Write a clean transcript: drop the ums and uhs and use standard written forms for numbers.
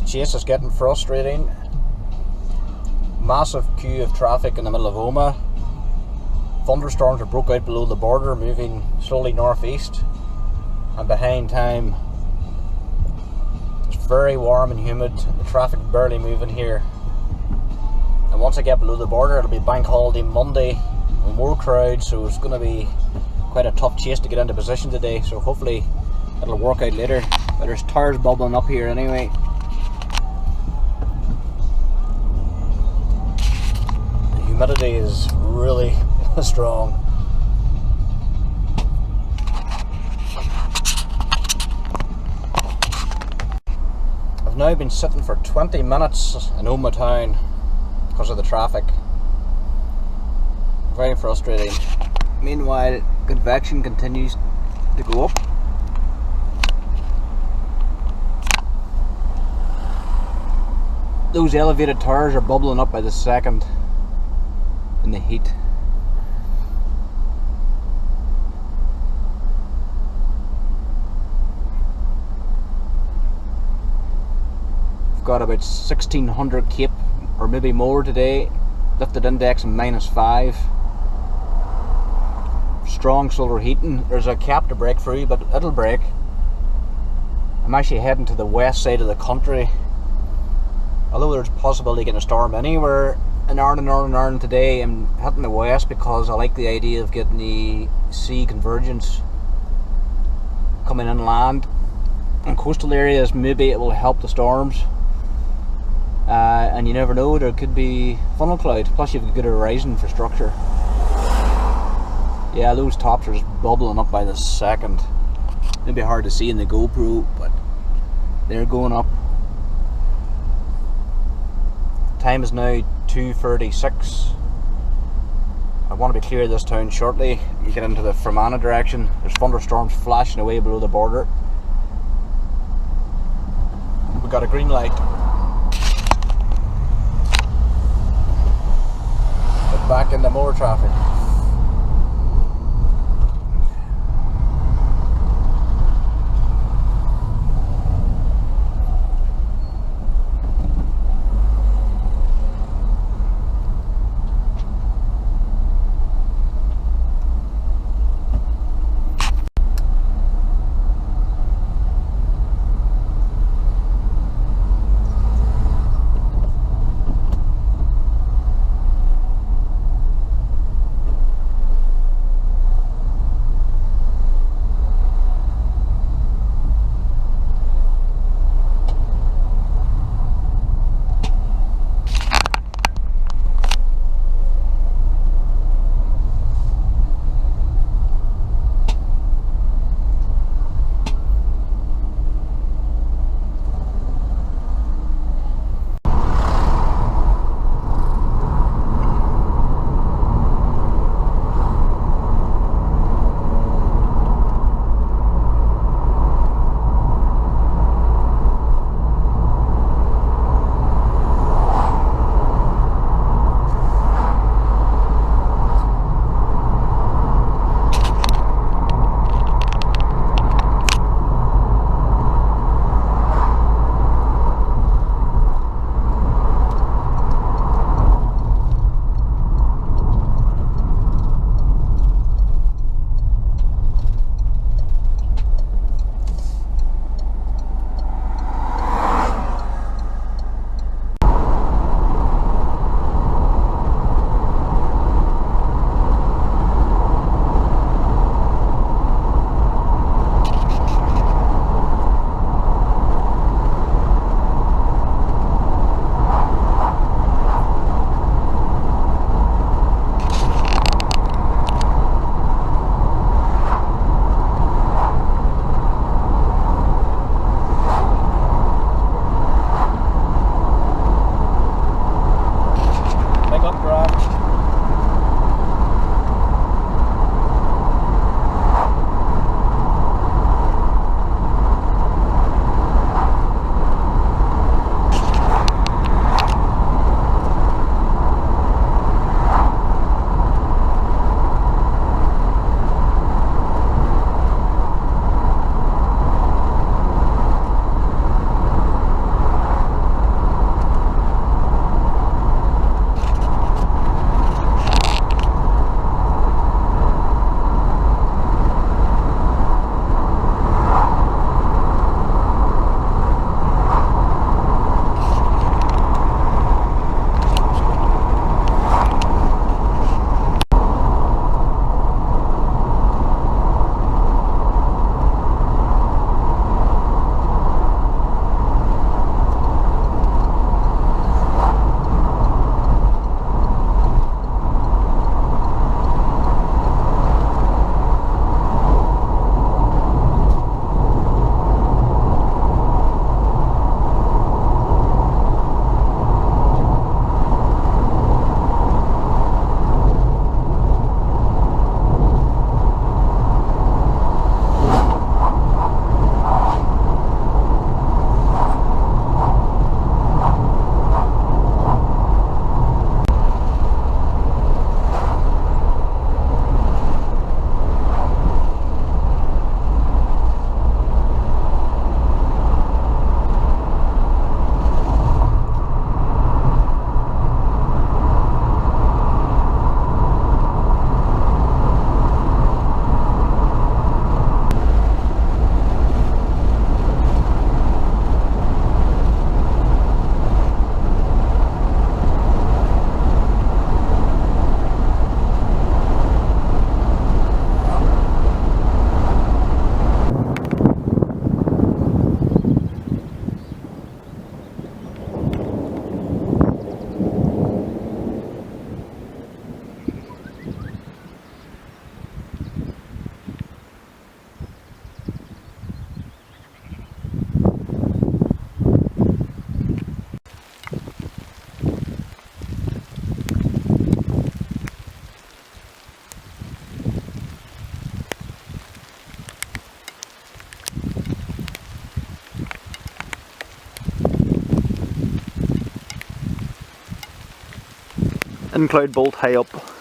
chase is getting frustrating. Massive queue of traffic in the middle of Omagh. Thunderstorms are broke out below the border, moving slowly northeast. And behind time, it's very warm and humid. The traffic barely moving here. And once I get below the border, it'll be bank holiday Monday. And more crowds, so it's going to be quite a tough chase to get into position today. So hopefully it'll work out later. But there's tires bubbling up here anyway. The humidity is really strong. I've now been sitting for 20 minutes in Omagh town because of the traffic. Very frustrating. Meanwhile, convection continues to go up. Those elevated tires are bubbling up by the second in the heat. I've got about 1600 cape or maybe more today. Lifted index -5. Strong solar heating. There's a cap to break through, but it'll break. I'm actually heading to the west side of the country. Although there's a possibility of getting a storm anywhere in Northern Ireland today, I'm heading the west because I like the idea of getting the sea convergence coming inland. In coastal areas, maybe it will help the storms. And you never know, there could be funnel cloud. Plus you've got good horizon for structure. Yeah, those tops are just bubbling up by the second. Maybe hard to see in the GoPro, but they're going up. Time is now 2:36. I want to be clear of this town shortly. You get into the Fermanagh direction. There's thunderstorms flashing away below the border. We've got a green light. But back into more traffic. in Cloudbolt high up.